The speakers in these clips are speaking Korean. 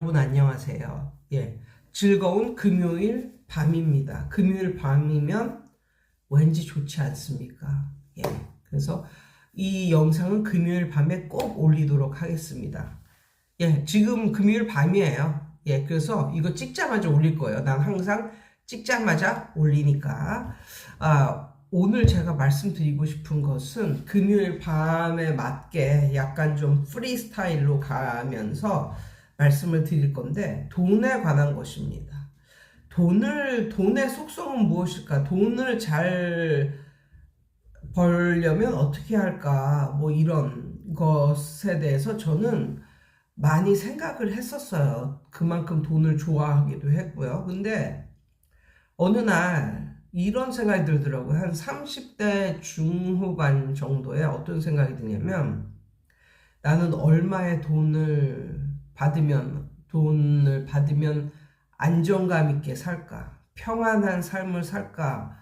여러분 안녕하세요. 즐거운 금요일 밤입니다. 금요일 밤이면 왠지 좋지 않습니까? 그래서 이 영상은 금요일 밤에 꼭 올리도록 하겠습니다. 지금 금요일 밤이에요. 그래서 이거 찍자마자 올릴 거예요. 난 항상 찍자마자 올리니까. 오늘 제가 말씀드리고 싶은 것은 금요일 밤에 맞게 약간 좀 프리스타일로 가면서 말씀을 드릴 건데, 돈에 관한 것입니다. 돈의 속성은 무엇일까? 돈을 잘 벌려면 어떻게 할까? 뭐 이런 것에 대해서 저는 많이 생각을 했었어요. 그만큼 돈을 좋아하기도 했고요. 근데 어느 날 이런 생각이 들더라고요. 한 30대 중후반 정도에 어떤 생각이 드냐면, 나는 얼마의 돈을 받으면 안정감 있게 살까, 평안한 삶을 살까를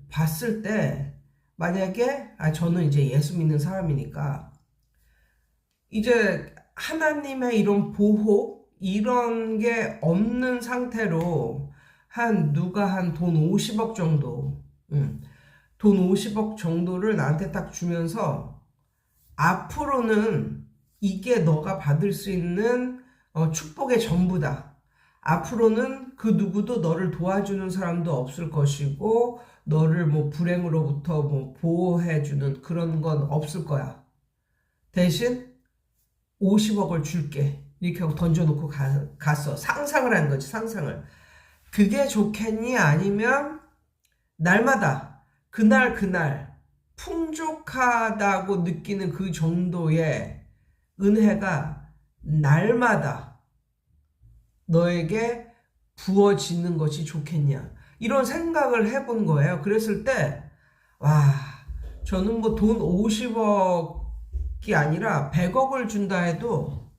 봤을 때, 만약에 저는 이제 예수 믿는 사람이니까 이제 하나님의 이런 보호 이런 게 없는 상태로 누가 한 돈 50억 정도, 돈 50억 정도를 나한테 딱 주면서, 앞으로는 이게 너가 받을 수 있는 축복의 전부다. 앞으로는 그 누구도 너를 도와주는 사람도 없을 것이고, 너를 뭐 불행으로부터 뭐 보호해주는 그런 건 없을 거야. 대신 50억을 줄게. 이렇게 하고 던져놓고 갔어. 상상을 한 거지, 상상을. 그게 좋겠니? 아니면 날마다 그날 풍족하다고 느끼는 그 정도의 은혜가 날마다 너에게 부어지는 것이 좋겠냐, 이런 생각을 해본 거예요. 그랬을 때 저는 뭐 돈 50억이 아니라 100억을 준다 해도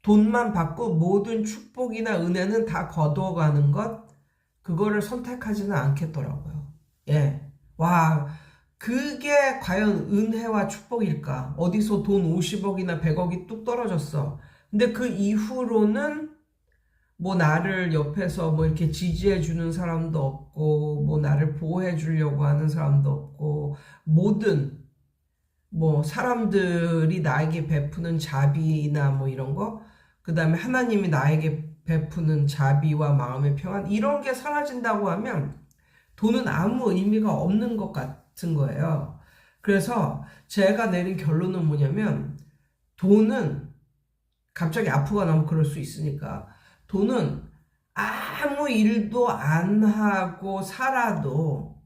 돈만 받고 모든 축복이나 은혜는 다 거둬가는 것, 그거를 선택하지는 않겠더라고요. 그게 과연 은혜와 축복일까? 어디서 돈 50억이나 100억이 뚝 떨어졌어. 근데 그 이후로는 뭐 나를 옆에서 뭐 이렇게 지지해 주는 사람도 없고, 뭐 나를 보호해 주려고 하는 사람도 없고, 모든 뭐 사람들이 나에게 베푸는 자비나 뭐 이런 거, 그 다음에 하나님이 나에게 베푸는 자비와 마음의 평안, 이런 게 사라진다고 하면 돈은 아무 의미가 없는 것 같은 거예요. 그래서 제가 내린 결론은 뭐냐면, 돈은 갑자기 아프거나 뭐 그럴 수 있으니까, 돈은 아무 일도 안 하고 살아도,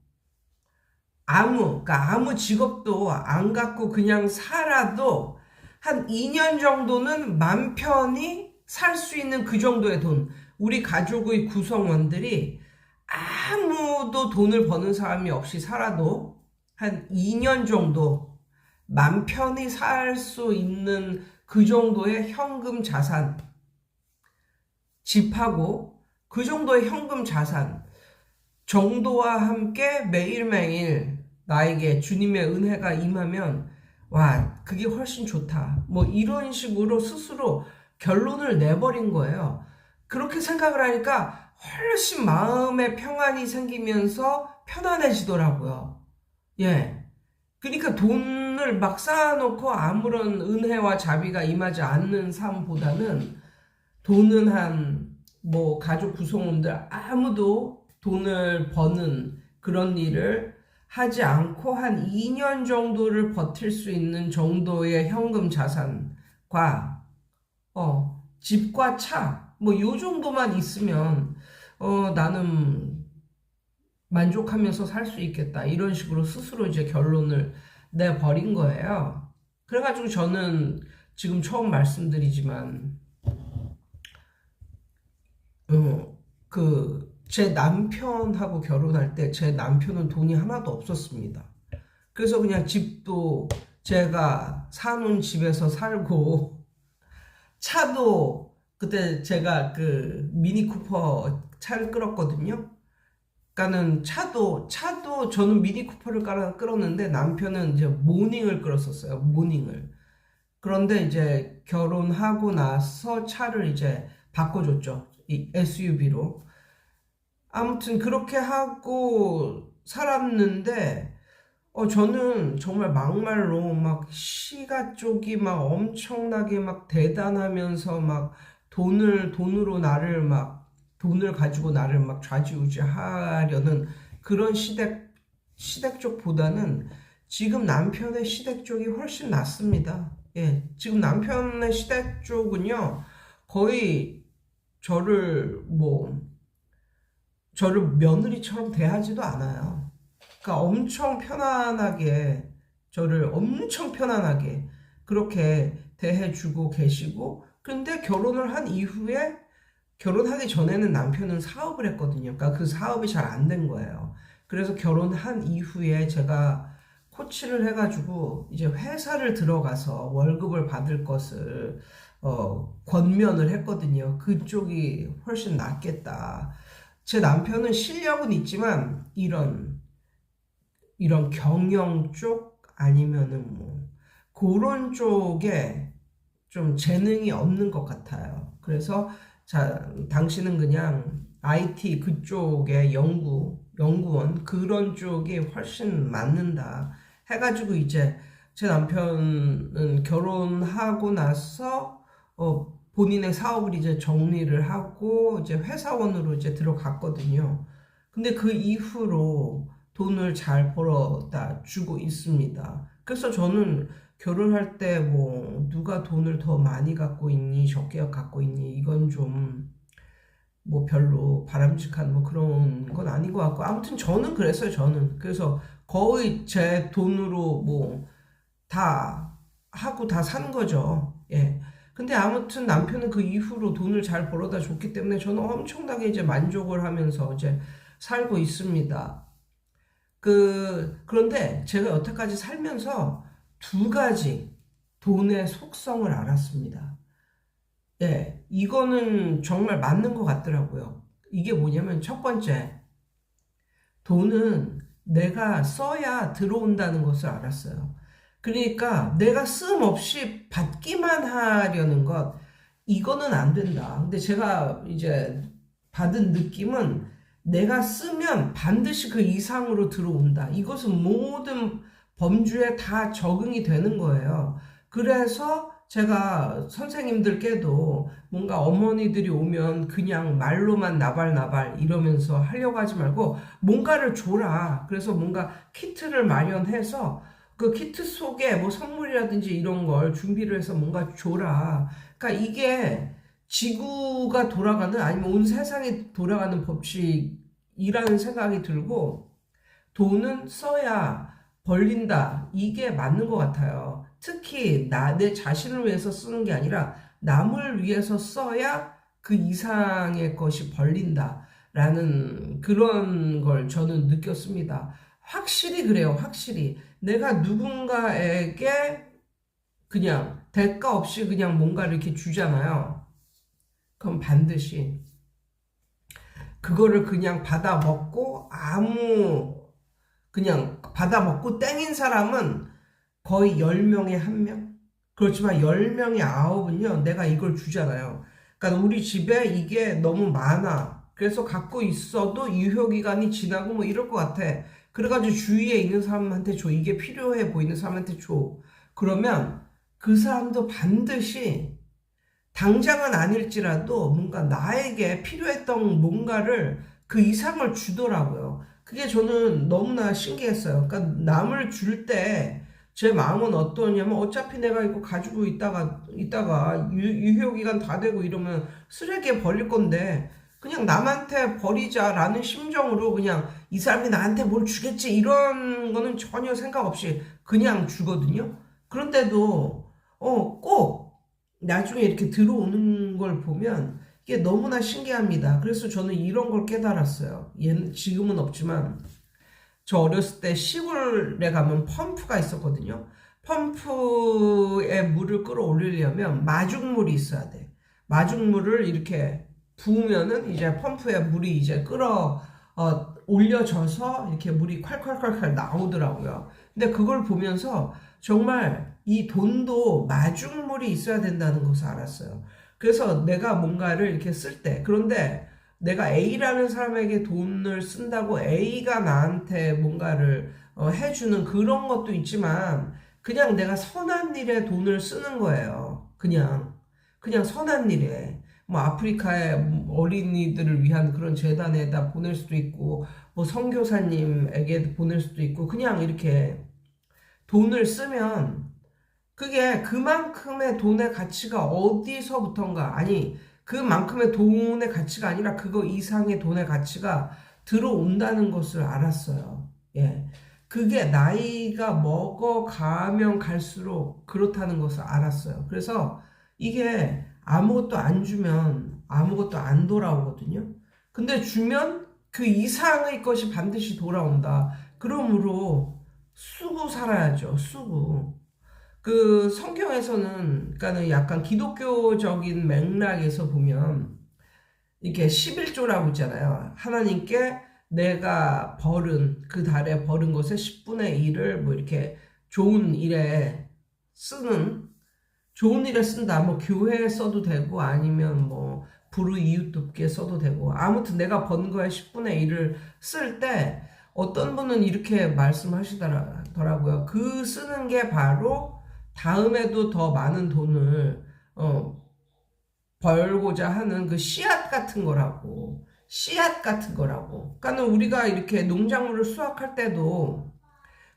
그러니까 아무 직업도 안 갖고 그냥 살아도 한 2년 정도는 맘 편히 살 수 있는 그 정도의 돈. 우리 가족의 구성원들이 아무도 돈을 버는 사람이 없이 살아도 한 2년 정도 맘 편히 살 수 있는 그 정도의 현금 자산, 집하고 그 정도의 현금 자산 정도와 함께 매일매일 나에게 주님의 은혜가 임하면, 그게 훨씬 좋다. 뭐 이런 식으로 스스로 결론을 내버린 거예요. 그렇게 생각을 하니까 훨씬 마음의 평안이 생기면서 편안해지더라고요. 그러니까 돈을 막 쌓아놓고 아무런 은혜와 자비가 임하지 않는 삶보다는, 돈은 뭐 가족 구성원들 아무도 돈을 버는 그런 일을 하지 않고 한 2년 정도를 버틸 수 있는 정도의 현금 자산과 집과 차, 뭐 요 정도만 있으면 나는 만족하면서 살 수 있겠다, 이런 식으로 스스로 이제 결론을 내버린 거예요. 그래가지고 저는 지금 처음 말씀드리지만, 제 남편하고 결혼할 때 제 남편은 돈이 하나도 없었습니다. 그래서 그냥 집도 제가 사는 집에서 살고, 차도 그때 제가 그 미니 쿠퍼 차를 끌었거든요. 그러니까는 차도 저는 미니 쿠퍼를 끌었는데 남편은 이제 모닝을 끌었었어요. 모닝을. 그런데 이제 결혼하고 나서 차를 이제 바꿔줬죠. 이 SUV로. 아무튼 그렇게 하고 살았는데, 저는 정말 막말로 막 시가 쪽이 막 엄청나게 막 대단하면서 막 돈으로 나를 막, 돈을 가지고 나를 막 좌지우지하려는 그런 시댁 쪽보다는 지금 남편의 시댁 쪽이 훨씬 낫습니다. 예, 지금 남편의 시댁 쪽은요, 거의 저를 저를 며느리처럼 대하지도 않아요. 그러니까 저를 엄청 편안하게 그렇게 대해주고 계시고, 근데 결혼을 한 이후에, 결혼하기 전에는 남편은 사업을 했거든요. 그러니까 그 사업이 잘 안 된 거예요. 그래서 결혼한 이후에 제가 코치를 해가지고 이제 회사를 들어가서 월급을 받을 것을 권면을 했거든요. 그쪽이 훨씬 낫겠다. 제 남편은 실력은 있지만 이런 경영 쪽 아니면은 그런 쪽에 좀 재능이 없는 것 같아요. 그래서 자, 당신은 그냥 IT 그쪽의 연구원 그런 쪽이 훨씬 맞는다 해가지고 이제 제 남편은 결혼하고 나서 본인의 사업을 이제 정리를 하고 이제 회사원으로 이제 들어갔거든요. 근데 그 이후로 돈을 잘 벌어다 주고 있습니다. 그래서 저는 결혼할 때 누가 돈을 더 많이 갖고 있니, 적게 갖고 있니, 이건 좀 별로 바람직한 그런 건 아닌 것 같고, 아무튼 저는 그랬어요, 저는. 그래서 거의 제 돈으로 다 하고 다 산 거죠. 예. 근데 아무튼 남편은 그 이후로 돈을 잘 벌어다 줬기 때문에 저는 엄청나게 이제 만족을 하면서 이제 살고 있습니다. 그런데 제가 여태까지 살면서 두 가지 돈의 속성을 알았습니다. 예, 이거는 정말 맞는 것 같더라고요. 이게 뭐냐면 첫 번째, 돈은 내가 써야 들어온다는 것을 알았어요. 그러니까 내가 쓰음 없이 받기만 하려는 것, 이거는 안 된다. 근데 제가 이제 받은 느낌은 내가 쓰면 반드시 그 이상으로 들어온다. 이것은 모든 범주에 다 적응이 되는 거예요. 그래서 제가 선생님들께도 뭔가 어머니들이 오면 그냥 말로만 나발나발 이러면서 하려고 하지 말고 뭔가를 줘라. 그래서 뭔가 키트를 마련해서 그 키트 속에 선물이라든지 이런 걸 준비를 해서 뭔가 줘라. 그러니까 이게 지구가 돌아가는 아니면 온 세상이 돌아가는 법칙이라는 생각이 들고 돈은 써야 벌린다. 이게 맞는 것 같아요. 특히 내 자신을 위해서 쓰는 게 아니라 남을 위해서 써야 그 이상의 것이 벌린다. 라는 그런 걸 저는 느꼈습니다. 확실히 그래요. 확실히. 내가 누군가에게 그냥 대가 없이 그냥 뭔가를 이렇게 주잖아요. 그럼 반드시 그거를 그냥 받아 먹고 그냥 받아 먹고 땡인 사람은 거의 10명에 1명? 그렇지만 10명에 9은요, 내가 이걸 주잖아요. 그러니까 우리 집에 이게 너무 많아. 그래서 갖고 있어도 유효기간이 지나고 이럴 것 같아. 그래가지고 주위에 있는 사람한테 줘. 이게 필요해 보이는 사람한테 줘. 그러면 그 사람도 반드시 당장은 아닐지라도 뭔가 나에게 필요했던 뭔가를 그 이상을 주더라고요. 그게 저는 너무나 신기했어요. 그러니까 남을 줄 때 제 마음은 어떠냐면 어차피 내가 이거 가지고 있다가 유효기간 다 되고 이러면 쓰레기에 버릴 건데 그냥 남한테 버리자라는 심정으로 그냥 이 사람이 나한테 뭘 주겠지 이런 거는 전혀 생각 없이 그냥 주거든요. 그런데도 꼭 나중에 이렇게 들어오는 걸 보면 이게 너무나 신기합니다. 그래서 저는 이런 걸 깨달았어요. 지금은 없지만 저 어렸을 때 시골에 가면 펌프가 있었거든요. 펌프에 물을 끌어올리려면 마중물이 있어야 돼. 마중물을 이렇게 부으면은 이제 펌프에 물이 이제 올려져서 이렇게 물이 콸콸콸콸 나오더라고요. 근데 그걸 보면서 정말 이 돈도 마중물이 있어야 된다는 것을 알았어요. 그래서 내가 뭔가를 이렇게 쓸 때, 그런데 내가 A라는 사람에게 돈을 쓴다고 A가 나한테 뭔가를 해주는 그런 것도 있지만, 그냥 내가 선한 일에 돈을 쓰는 거예요. 그냥 선한 일에. 뭐 아프리카의 어린이들을 위한 그런 재단에다 보낼 수도 있고, 뭐 선교사님에게 보낼 수도 있고, 그냥 이렇게 돈을 쓰면 그게 그만큼의 돈의 가치가 어디서부턴가, 아니, 그만큼의 돈의 가치가 아니라 그거 이상의 돈의 가치가 들어온다는 것을 알았어요. 예. 그게 나이가 먹어가면 갈수록 그렇다는 것을 알았어요. 그래서 이게 아무것도 안 주면 아무것도 안 돌아오거든요. 근데 주면 그 이상의 것이 반드시 돌아온다. 그러므로 쓰고 살아야죠. 쓰고. 그 성경에서는, 그러니까는 약간 기독교적인 맥락에서 보면 이렇게 11조라고 있잖아요. 하나님께 내가 그 달에 벌은 것의 10분의 1을 뭐 이렇게 좋은 일에 쓰는, 좋은 일에 쓴다. 뭐 교회에 써도 되고 아니면 뭐 불우이웃 돕기에 써도 되고, 아무튼 내가 번 거에 10분의 1을 쓸 때 어떤 분은 이렇게 말씀하시더라고요. 그 쓰는 게 바로 다음에도 더 많은 돈을 벌고자 하는 그 씨앗 같은 거라고. 씨앗 같은 거라고. 그러니까 우리가 이렇게 농작물을 수확할 때도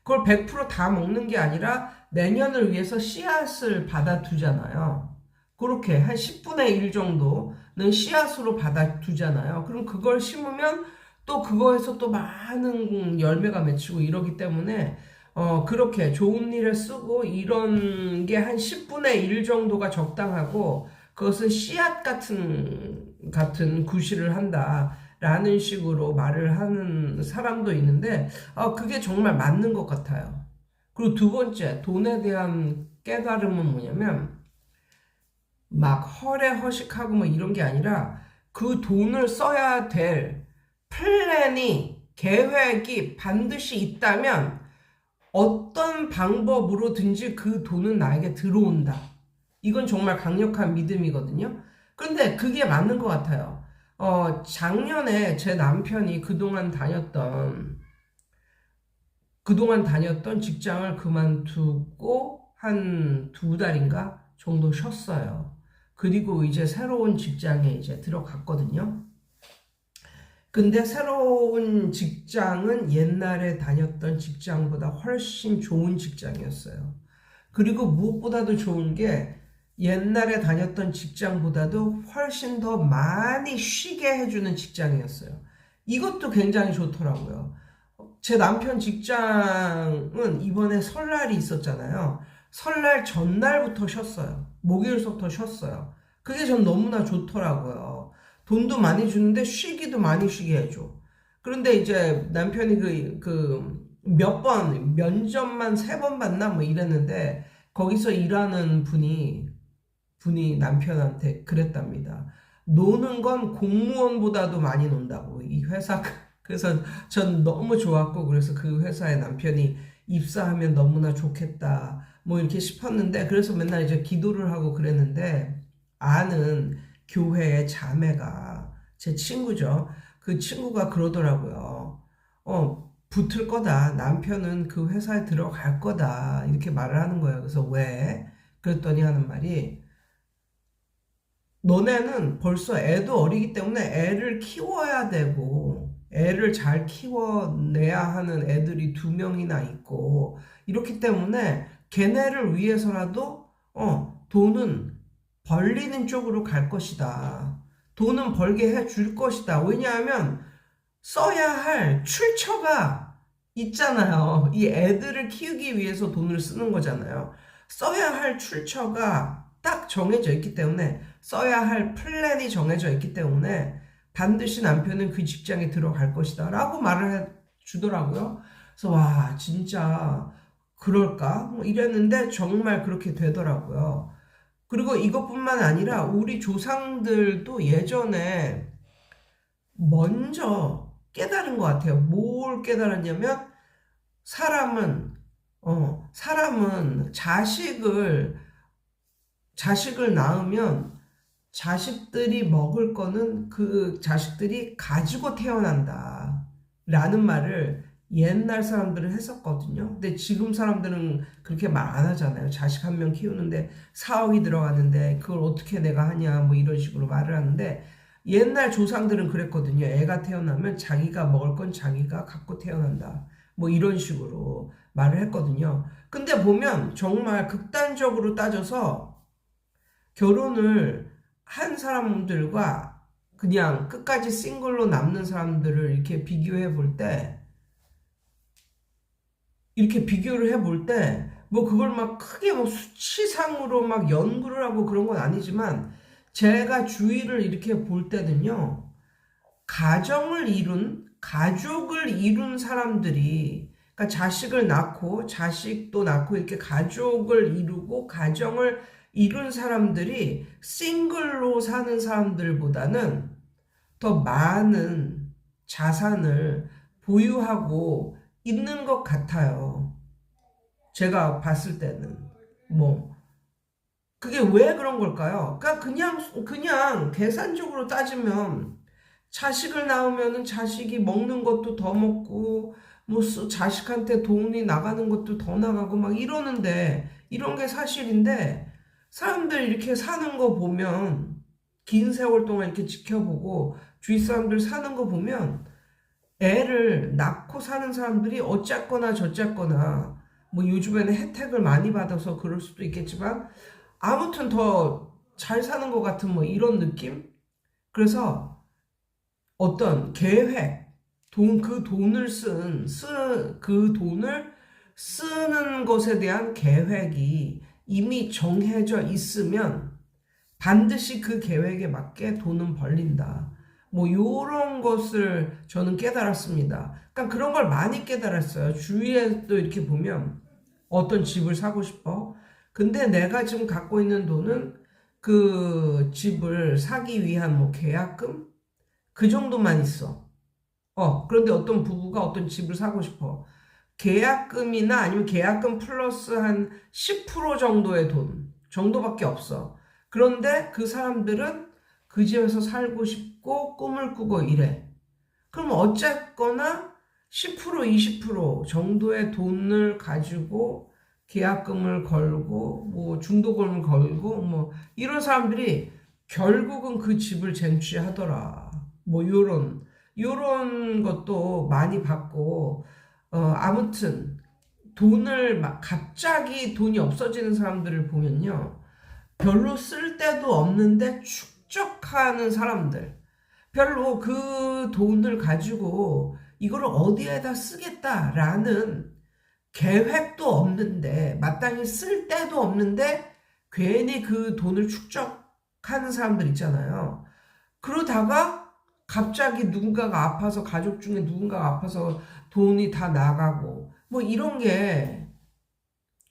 그걸 100%다 먹는 게 아니라 내년을 위해서 씨앗을 받아두잖아요. 그렇게 한 10분의 1 정도는 씨앗으로 받아두잖아요. 그럼 그걸 심으면 또 그거에서 또 많은 열매가 맺히고 이러기 때문에 그렇게 좋은 일에 쓰고 이런 게 한 10분의 1 정도가 적당하고, 그것은 씨앗 같은 구실을 한다라는 식으로 말을 하는 사람도 있는데, 그게 정말 맞는 것 같아요. 그리고 두 번째, 돈에 대한 깨달음은 뭐냐면, 막 허례허식하고 뭐 이런 게 아니라 그 돈을 써야 될 계획이 반드시 있다면 어떤 방법으로든지 그 돈은 나에게 들어온다. 이건 정말 강력한 믿음이거든요. 그런데 그게 맞는 것 같아요. 작년에 제 남편이 그동안 다녔던 직장을 그만두고 한 2달인가 정도 쉬었어요. 그리고 이제 새로운 직장에 이제 들어갔거든요. 근데 새로운 직장은 옛날에 다녔던 직장보다 훨씬 좋은 직장이었어요. 그리고 무엇보다도 좋은 게 옛날에 다녔던 직장보다도 훨씬 더 많이 쉬게 해주는 직장이었어요. 이것도 굉장히 좋더라고요. 제 남편 직장은 이번에 설날이 있었잖아요. 설날 전날부터 쉬었어요. 목요일서부터 쉬었어요. 그게 전 너무나 좋더라고요. 돈도 많이 주는데 쉬기도 많이 쉬게 해줘. 그런데 이제 남편이 면접만 3번 봤나 뭐 이랬는데, 거기서 일하는 분이 남편한테 그랬답니다. 노는 건 공무원보다도 많이 논다고, 이 회사가. 그래서 전 너무 좋았고, 그래서 그 회사에 남편이 입사하면 너무나 좋겠다 뭐 이렇게 싶었는데, 그래서 맨날 이제 기도를 하고 그랬는데, 아는 교회의 자매가, 제 친구죠. 그 친구가 그러더라고요. 붙을 거다. 남편은 그 회사에 들어갈 거다. 이렇게 말을 하는 거예요. 그래서 왜? 그랬더니 하는 말이, 너네는 벌써 애도 어리기 때문에 애를 키워야 되고, 애를 잘 키워내야 하는 애들이 2명이나 있고, 이렇기 때문에 걔네를 위해서라도 돈은 벌리는 쪽으로 갈 것이다. 돈은 벌게 해줄 것이다. 왜냐하면 써야 할 출처가 있잖아요. 이 애들을 키우기 위해서 돈을 쓰는 거잖아요. 써야 할 출처가 딱 정해져 있기 때문에, 써야 할 플랜이 정해져 있기 때문에 반드시 남편은 그 직장에 들어갈 것이다 라고 말을 해주더라고요. 그래서 와, 진짜 그럴까? 뭐 이랬는데 정말 그렇게 되더라고요. 그리고 이것뿐만 아니라 우리 조상들도 예전에 먼저 깨달은 것 같아요. 뭘 깨달았냐면, 사람은 사람은 자식을 낳으면 자식들이 먹을 거는 그 자식들이 가지고 태어난다. 라는 말을 옛날 사람들은 했었거든요. 근데 지금 사람들은 그렇게 말 안 하잖아요. 자식 한 명 키우는데 4억이 들어가는데 그걸 어떻게 내가 하냐 뭐 이런 식으로 말을 하는데 옛날 조상들은 그랬거든요. 애가 태어나면 자기가 먹을 건 자기가 갖고 태어난다. 뭐 이런 식으로 말을 했거든요. 근데 보면 정말 극단적으로 따져서 결혼을 한 사람들과 그냥 끝까지 싱글로 남는 사람들을 이렇게 비교해 볼 때, 이렇게 비교를 해 볼 때, 뭐 그걸 막 크게 뭐 수치상으로 막 연구를 하고 그런 건 아니지만, 제가 주위를 이렇게 볼 때는요, 가족을 이룬 사람들이, 그러니까 자식을 낳고, 자식도 낳고, 이렇게 가족을 이루고, 가정을 이룬 사람들이 싱글로 사는 사람들보다는 더 많은 자산을 보유하고 있는 것 같아요. 제가 봤을 때는. 뭐, 그게 왜 그런 걸까요? 그러니까 그냥 계산적으로 따지면 자식을 낳으면은 자식이 먹는 것도 더 먹고, 뭐, 자식한테 돈이 나가는 것도 더 나가고 막 이러는데, 이런 게 사실인데, 사람들 이렇게 사는 거 보면, 긴 세월 동안 이렇게 지켜보고, 주위 사람들 사는 거 보면, 애를 낳고 사는 사람들이 어쨌거나 저쨌거나, 뭐 요즘에는 혜택을 많이 받아서 그럴 수도 있겠지만, 아무튼 더 잘 사는 것 같은 뭐 이런 느낌? 그래서 어떤 계획, 그 돈을 쓰는 것에 대한 계획이 이미 정해져 있으면 반드시 그 계획에 맞게 돈은 벌린다. 뭐, 요런 것을 저는 깨달았습니다. 그러니까 그런 걸 많이 깨달았어요. 주위에 또 이렇게 보면 어떤 집을 사고 싶어. 근데 내가 지금 갖고 있는 돈은 그 집을 사기 위한 뭐 계약금? 그 정도만 있어. 그런데 어떤 부부가 어떤 집을 사고 싶어. 계약금이나 아니면 계약금 플러스 한 10% 정도의 돈 정도밖에 없어. 그런데 그 사람들은 그 집에서 살고 싶고 꿈을 꾸고 이래. 그럼 어쨌거나 10% 20% 정도의 돈을 가지고 계약금을 걸고 뭐 중도금을 걸고 뭐 이런 사람들이 결국은 그 집을 쟁취하더라. 뭐 요런 것도 많이 받고 아무튼 돈을 막 갑자기 돈이 없어지는 사람들을 보면요. 별로 쓸 데도 없는데 축적하는 사람들. 별로 그 돈을 가지고 이거를 어디에다 쓰겠다라는 계획도 없는데, 마땅히 쓸 데도 없는데, 괜히 그 돈을 축적하는 사람들 있잖아요. 그러다가 갑자기 누군가가 아파서, 가족 중에 누군가가 아파서 돈이 다 나가고, 뭐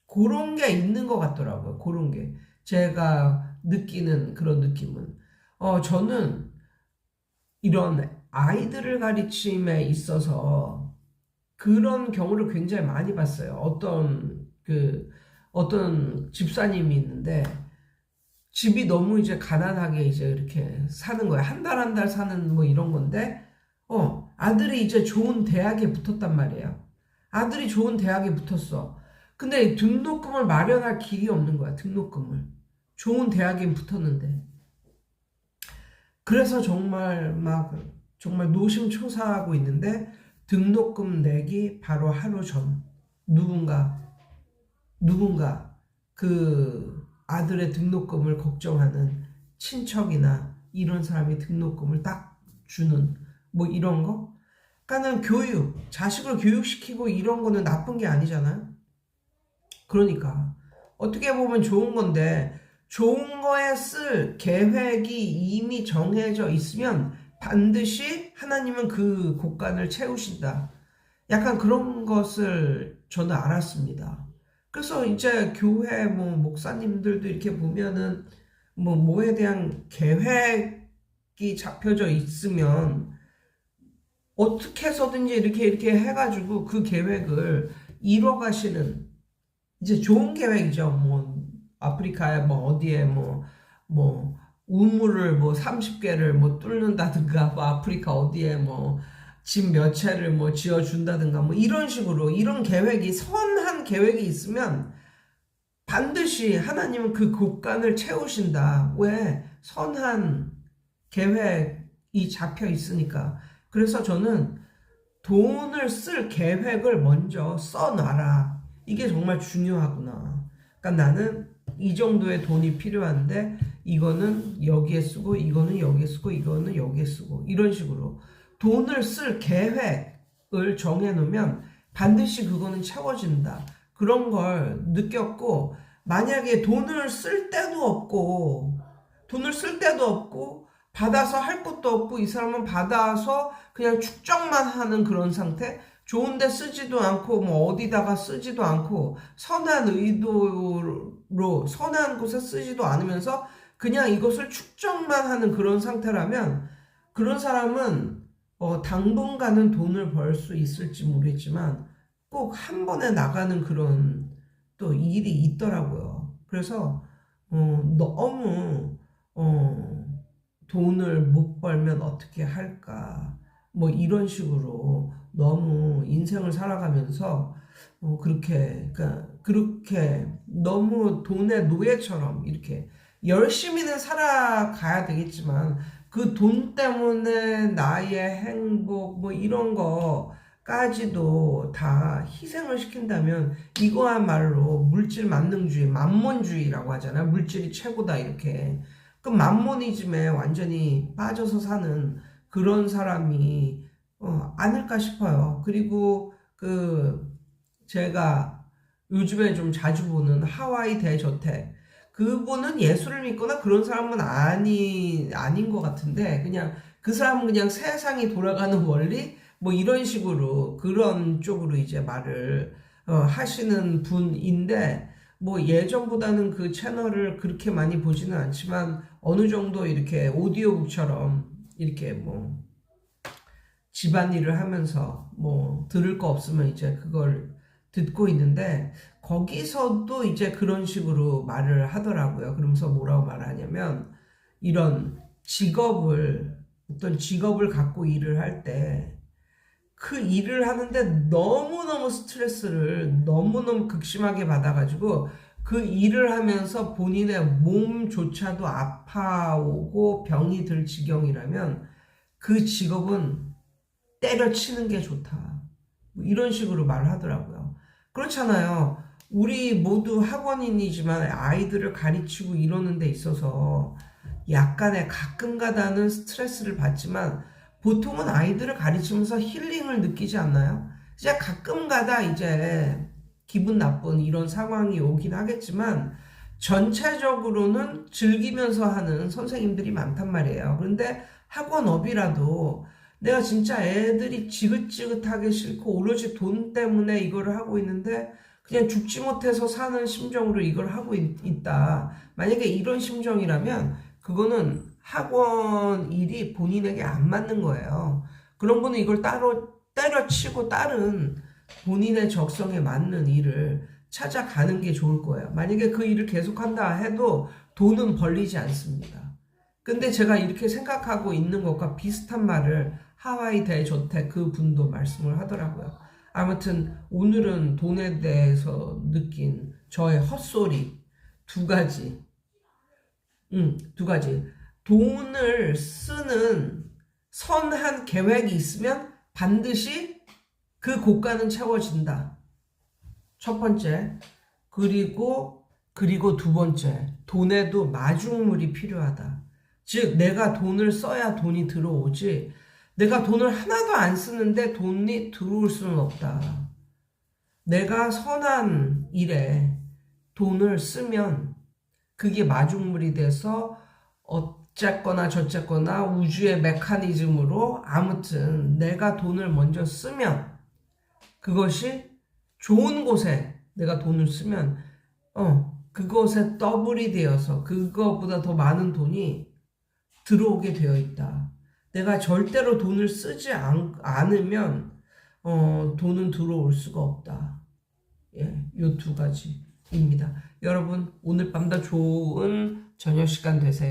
그런 게 있는 것 같더라고요. 그런 게. 제가 느끼는 그런 느낌은. 저는 이런 아이들을 가르침에 있어서 그런 경우를 굉장히 많이 봤어요. 어떤 집사님이 있는데, 집이 너무 이제 가난하게 이제 이렇게 사는 거야. 한 달 한 달 사는 뭐 이런 건데, 아들이 이제 좋은 대학에 붙었단 말이에요. 아들이 좋은 대학에 붙었어. 근데 등록금을 마련할 길이 없는 거야, 등록금을. 좋은 대학에 붙었는데. 그래서 정말 노심초사하고 있는데, 등록금 내기 바로 하루 전, 누군가, 그 아들의 등록금을 걱정하는 친척이나 이런 사람이 등록금을 딱 주는 뭐 이런 거? 그러니까는 자식을 교육시키고 이런 거는 나쁜 게 아니잖아요. 그러니까 어떻게 보면 좋은 건데 좋은 거에 쓸 계획이 이미 정해져 있으면 반드시 하나님은 그 곳간을 채우신다. 약간 그런 것을 저는 알았습니다. 그래서 이제 교회 뭐 목사님들도 이렇게 보면은 뭐에 대한 계획이 잡혀져 있으면 어떻게 해서든지 이렇게 해가지고 그 계획을 이뤄가시는 이제 좋은 계획이죠. 뭐 아프리카에 뭐 어디에 뭐 우물을 뭐 30개를 뭐 뚫는다든가 뭐 아프리카 어디에 뭐 집 몇 채를 뭐 지어준다든가 뭐 이런 식으로 이런 계획이 선한 계획이 있으면 반드시 하나님은 그 곳간을 채우신다. 왜? 선한 계획이 잡혀 있으니까. 그래서 저는 돈을 쓸 계획을 먼저 써놔라. 이게 정말 중요하구나. 그러니까 나는 이 정도의 돈이 필요한데 이거는 여기에 쓰고 이거는 여기에 쓰고 이거는 여기에 쓰고 이런 식으로 돈을 쓸 계획을 정해놓으면 반드시 그거는 채워진다. 그런 걸 느꼈고 만약에 돈을 쓸 데도 없고 받아서 할 것도 없고 이 사람은 받아서 그냥 축적만 하는 그런 상태? 좋은데 쓰지도 않고 뭐 어디다가 쓰지도 않고 선한 의도로 선한 곳에 쓰지도 않으면서 그냥 이것을 축적만 하는 그런 상태라면 그런 사람은 당분간은 돈을 벌 수 있을지 모르겠지만 꼭 한 번에 나가는 그런 또 일이 있더라고요. 그래서 너무 돈을 못 벌면 어떻게 할까? 뭐 이런 식으로 너무 인생을 살아가면서 그렇게 너무 돈의 노예처럼 이렇게 열심히는 살아가야 되겠지만 그 돈 때문에 나의 행복 뭐 이런 거까지도 다 희생을 시킨다면 이거야말로 물질 만능주의, 만몬주의라고 하잖아요. 물질이 최고다 이렇게. 그 만모니즘에 완전히 빠져서 사는 그런 사람이 아닐까 싶어요. 그리고 제가 요즘에 좀 자주 보는 하와이 대저택 그분은 예수를 믿거나 그런 사람은 아닌 것 같은데 그냥 그 사람은 그냥 세상이 돌아가는 원리 뭐 이런 식으로 그런 쪽으로 이제 말을 하시는 분인데 뭐 예전보다는 그 채널을 그렇게 많이 보지는 않지만 어느 정도 이렇게 오디오북처럼 이렇게 뭐 집안일을 하면서 뭐 들을 거 없으면 이제 그걸 듣고 있는데 거기서도 이제 그런 식으로 말을 하더라고요. 그러면서 뭐라고 말하냐면 이런 어떤 직업을 갖고 일을 할 때 그 일을 하는데 너무너무 스트레스를 너무너무 극심하게 받아가지고 그 일을 하면서 본인의 몸조차도 아파오고 병이 들 지경이라면 그 직업은 때려치는 게 좋다. 뭐 이런 식으로 말을 하더라고요. 그렇잖아요. 우리 모두 학원인이지만 아이들을 가르치고 이러는 데 있어서 약간의 가끔가다는 스트레스를 받지만 보통은 아이들을 가르치면서 힐링을 느끼지 않나요? 이제 가끔가다 이제 기분 나쁜 이런 상황이 오긴 하겠지만 전체적으로는 즐기면서 하는 선생님들이 많단 말이에요. 그런데 학원업이라도 내가 진짜 애들이 지긋지긋하게 싫고 오로지 돈 때문에 이거를 하고 있는데 그냥 죽지 못해서 사는 심정으로 이걸 하고 있다. 만약에 이런 심정이라면 그거는 학원 일이 본인에게 안 맞는 거예요. 그런 분은 이걸 따로 때려치고 다른 본인의 적성에 맞는 일을 찾아가는 게 좋을 거예요. 만약에 그 일을 계속한다 해도 돈은 벌리지 않습니다. 근데 제가 이렇게 생각하고 있는 것과 비슷한 말을 하와이 대저택 그 분도 말씀을 하더라고요. 아무튼 오늘은 돈에 대해서 느낀 저의 헛소리 두 가지. 두 가지. 돈을 쓰는 선한 계획이 있으면 반드시 그 고가는 채워진다. 첫 번째. 그리고 두 번째. 돈에도 마중물이 필요하다. 즉, 내가 돈을 써야 돈이 들어오지, 내가 돈을 하나도 안 쓰는데 돈이 들어올 수는 없다. 내가 선한 일에 돈을 쓰면 그게 마중물이 돼서 어쨌거나 저쨌거나 우주의 메커니즘으로 아무튼 내가 돈을 먼저 쓰면 그것이 좋은 곳에 내가 돈을 쓰면 그것에 더블이 되어서 그거보다 더 많은 돈이 들어오게 되어 있다. 내가 절대로 돈을 쓰지 않으면 돈은 들어올 수가 없다. 예, 요 두 가지. 입니다. 여러분 오늘 밤도 좋은 저녁 시간 되세요.